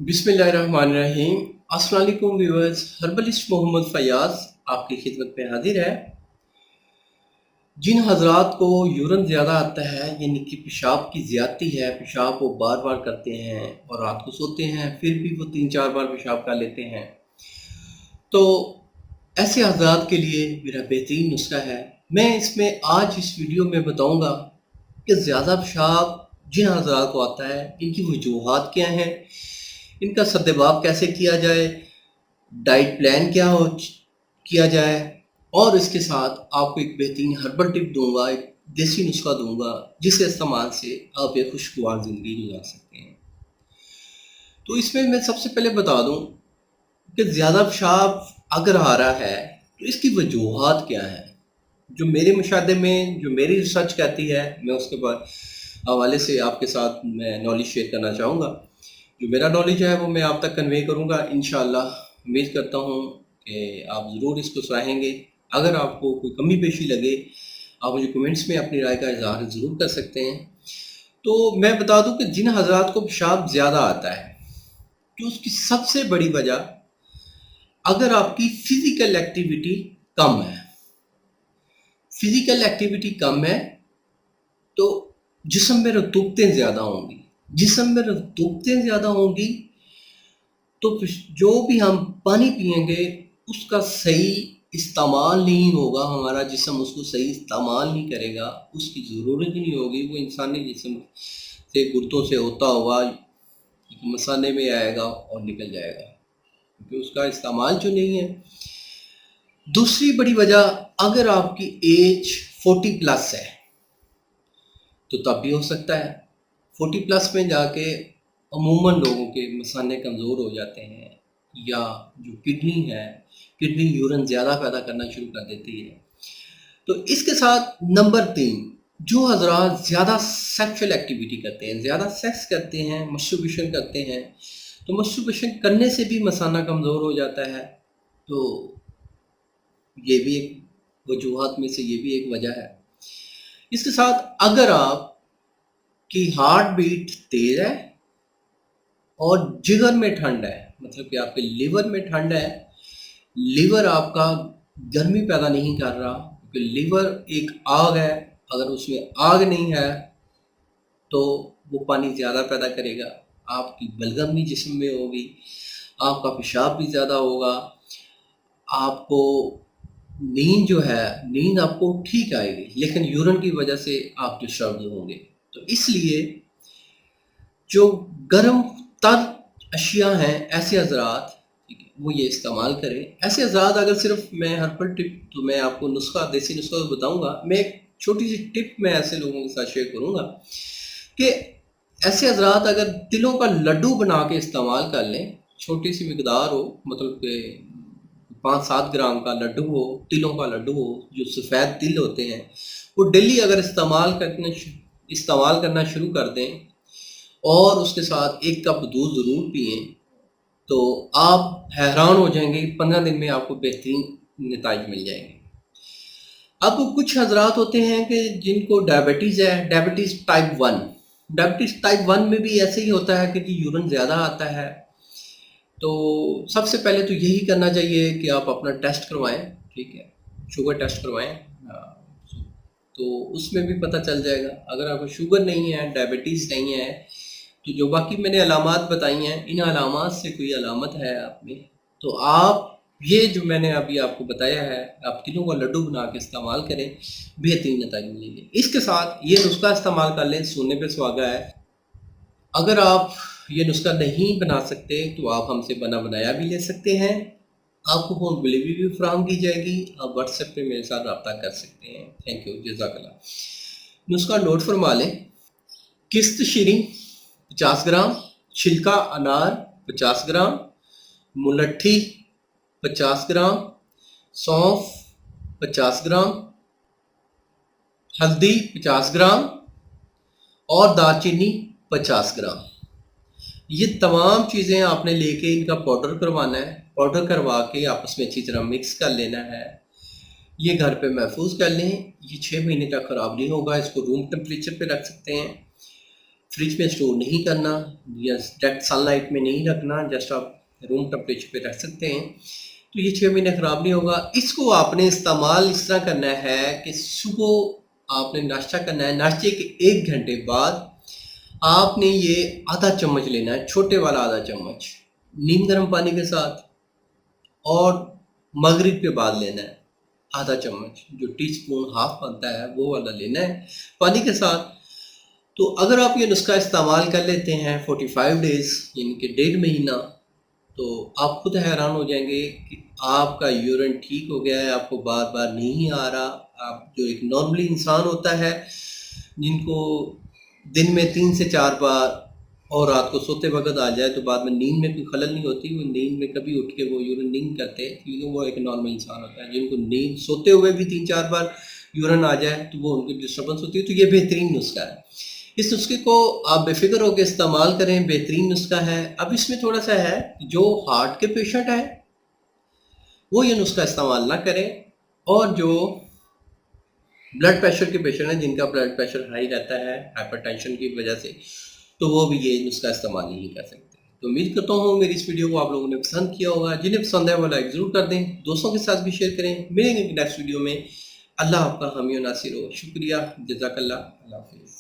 बिस्मिल्लाहिर्रहमानिर्रहीम। अस्सलाम वालेकुम व्यूअर्स, हर्बलिस्ट मोहम्मद फयाज आपकी खिदमत में हाजिर है। जिन हजरात को यूरन ज़्यादा आता है यानी कि पेशाब की ज़्यादती है, पेशाब वो बार बार करते हैं और रात को सोते हैं फिर भी वो 3-4 बार पेशाब कर लेते हैं, तो ऐसे हजरात के लिए मेरा बेहतरीन नुस्खा है। मैं इसमें आज इस वीडियो में बताऊंगा कि ज़्यादा पेशाब जिन हजरात को आता है इनकी वजूहात क्या हैं, इनका सद्देबाब कैसे किया जाए, डाइट प्लान क्या हो किया जाए, और इसके साथ आपको एक बेहतरीन हर्बल टिप दूंगा, एक देसी नुस्खा दूंगा जिसके इस्तेमाल से आप एक खुशगवार ज़िंदगी गुजार सकते हैं। तो इसमें मैं सबसे पहले बता दूं कि ज़्यादा पेशाब अगर आ रहा है तो इसकी वजूहात क्या है। जो मेरे मुशाहदे में जो मेरी रिसर्च कहती है, मैं उसके बाद हवाले से आपके साथ मैं नॉलेज शेयर करना चाहूँगा। जो मेरा नॉलेज है वो मैं आप तक कन्वे करूँगा इंशाअल्लाह। उम्मीद करता हूँ कि आप ज़रूर इसको सराहेंगे। अगर आपको कोई कमी पेशी लगे आप मुझे कमेंट्स में अपनी राय का इजहार ज़रूर कर सकते हैं। तो मैं बता दूं कि जिन हजरात को पेशाब ज़्यादा आता है तो उसकी सबसे बड़ी वजह, अगर आपकी फ़िज़िकल एक्टिविटी कम है, फ़िज़िकल एक्टिविटी कम है तो जिस्म में रतूबतें ज़्यादा होंगी। जिस्म में रतूबतें ज़्यादा होंगी तो जो भी हम पानी पिएंगे उसका सही इस्तेमाल नहीं होगा, हमारा जिस्म उसको सही इस्तेमाल नहीं करेगा, उसकी ज़रूरत ही नहीं होगी। वो इंसानी जिस्म से गुर्दों से होता हुआ मसाने में आएगा और निकल जाएगा, क्योंकि उसका इस्तेमाल जो नहीं है। दूसरी बड़ी वजह, अगर आपकी एज 40 प्लस है तो तब भी हो सकता है। 40 प्लस में जाके अमूमन लोगों के मसाने कमज़ोर हो जाते हैं, या जो किडनी है, किडनी यूरिन ज़्यादा पैदा करना शुरू कर देती है। तो इसके साथ नंबर 3, जो हजरात ज़्यादा सेक्सुअल एक्टिविटी करते हैं, ज़्यादा सेक्स करते हैं, मस्टरबेशन करते हैं, तो मस्टरबेशन करने से भी मसाना कमज़ोर हो जाता है। तो ये भी एक वजूहात में से ये भी एक वजह है। इसके साथ अगर आप की हार्ट बीट तेज़ है और जिगर में ठंड है, मतलब कि आपके लिवर में ठंड है, लिवर आपका गर्मी पैदा नहीं कर रहा, क्योंकि लिवर एक आग है, अगर उसमें आग नहीं है तो वो पानी ज़्यादा पैदा करेगा, आपकी बलगम भी जिस्म में होगी, आपका पेशाब भी ज़्यादा होगा, आपको नींद जो है, नींद आपको ठीक आएगी, लेकिन यूरिन की वजह से आप डिस्टर्ब होंगे। तो इसलिए जो गर्म तर अशिया हैं, ऐसे हजरात वो ये इस्तेमाल करें। ऐसे हजरात, अगर सिर्फ मैं हर्बल टिप तो मैं आपको नुस्खा, देसी नुस्खा तो बताऊंगा, मैं एक छोटी सी टिप मैं ऐसे लोगों के साथ शेयर करूंगा कि ऐसे हजरात अगर तिलों का लड्डू बना के इस्तेमाल कर लें, छोटी सी मकदार हो, मतलब कि 5-7 ग्राम का लड्डू हो, तिलों का लड्डू हो, जो सफ़ेद तिल होते हैं, वो डेली अगर इस्तेमाल करना शुरू कर दें और उसके साथ 1 कप दूध ज़रूर पिएँ, तो आप हैरान हो जाएंगे, 15 दिन में आपको बेहतरीन नताइज मिल जाएंगे। अब कुछ हजरात होते हैं कि जिनको डायबिटीज़ है, डायबिटीज़ टाइप 1। डायबिटीज़ टाइप 1 में भी ऐसे ही होता है कि यूरिन ज़्यादा आता है। तो सबसे पहले तो यही करना चाहिए कि आप अपना टेस्ट करवाएं, ठीक है, शुगर टेस्ट करवाएं। तो उसमें भी पता चल जाएगा। अगर आपको शुगर नहीं है, डायबिटीज़ नहीं है, तो जो बाकी मैंने अलामात बताई हैं, इन अलामात से कोई अलामत है आप में, तो आप ये जो मैंने अभी आपको बताया है, आप तिलों का लड्डू बना के इस्तेमाल करें, बेहतरीन नतीजे मिलेंगे। इसके साथ ये नुस्खा इस्तेमाल कर लें, सोने पे सुहागा है। अगर आप ये नुस्खा नहीं बना सकते तो आप हमसे बना बनाया भी ले सकते हैं, आपको होम डिलीवरी भी फराहम की जाएगी, आप व्हाट्सएप पे मेरे साथ रब्ता कर सकते हैं। थैंक यू, जज़ाकल्लाह। नुस्खा नोट फरमा लें। किस्त शीरी 50 ग्राम, छिलका अनार 50 ग्राम, मुलट्ठी 50 ग्राम, सौंफ 50 ग्राम, हल्दी 50 ग्राम और दालचीनी 50 ग्राम। ये तमाम चीज़ें आपने लेके इनका पाउडर करवाना है। पाउडर करवा के आपस में अच्छी तरह मिक्स कर लेना है। ये घर पे महफूज कर लें, ये 6 महीने तक ख़राब नहीं होगा। इसको रूम टेम्परेचर पे रख सकते हैं। फ्रिज में स्टोर नहीं करना या डायरेक्ट सनलाइट में नहीं रखना, जस्ट आप रूम टेम्परेचर पे रख सकते हैं, तो ये 6 महीने ख़राब नहीं होगा। इसको आपने इस्तेमाल इस तरह करना है कि सुबह आपने नाश्ता करना है, नाश्ते के 1 घंटे बाद आपने ये आधा चम्मच लेना है, छोटे वाला आधा चम्मच नीम गर्म पानी के साथ, और मगरिब के बाद लेना है आधा चम्मच, जो टीस्पून हाफ बनता है वो वाला लेना है पानी के साथ। तो अगर आप ये नुस्खा इस्तेमाल कर लेते हैं 45 डेज़ यानी कि 1.5 महीना, तो आप खुद हैरान हो जाएंगे कि आपका यूरिन ठीक हो गया है, आपको बार बार नहीं आ रहा। आप जो एक नॉर्मली इंसान होता है जिनको दिन में 3 से 4 बार और रात को सोते वक्त आ जाए तो बाद में नींद में कोई खलल नहीं होती, वो नींद में कभी उठ के वो यूरिन नहीं करते, क्योंकि वो एक नॉर्मल इंसान होता है। जिनको नींद सोते हुए भी 3-4 बार यूरिन आ जाए तो वो उनकी डिस्टर्बेंस होती है। तो ये बेहतरीन नुस्खा है, इस नुस्खे को आप बेफिक्र होकर इस्तेमाल करें, बेहतरीन नुस्खा है। अब इसमें थोड़ा सा है, जो हार्ट के पेशेंट हैं वो ये नुस्खा इस्तेमाल ना करें, और जो ब्लड प्रेशर के पेशेंट हैं जिनका ब्लड प्रेशर हाई रहता है हाइपरटेंशन की वजह से, तो वो भी ये नुस्खा इस्तेमाल नहीं कर सकते। तो उम्मीद करता हूँ मेरी इस वीडियो को आप लोगों ने पसंद किया होगा। जिन्हें पसंद है वो लाइक ज़रूर कर दें, दोस्तों के साथ भी शेयर करें। मिलेंगे नेक्स्ट वीडियो में। अल्लाह आपका हामी और नासिर हो। शुक्रिया, जज़ाकल्लाह, अल्लाह हाफ़िज़।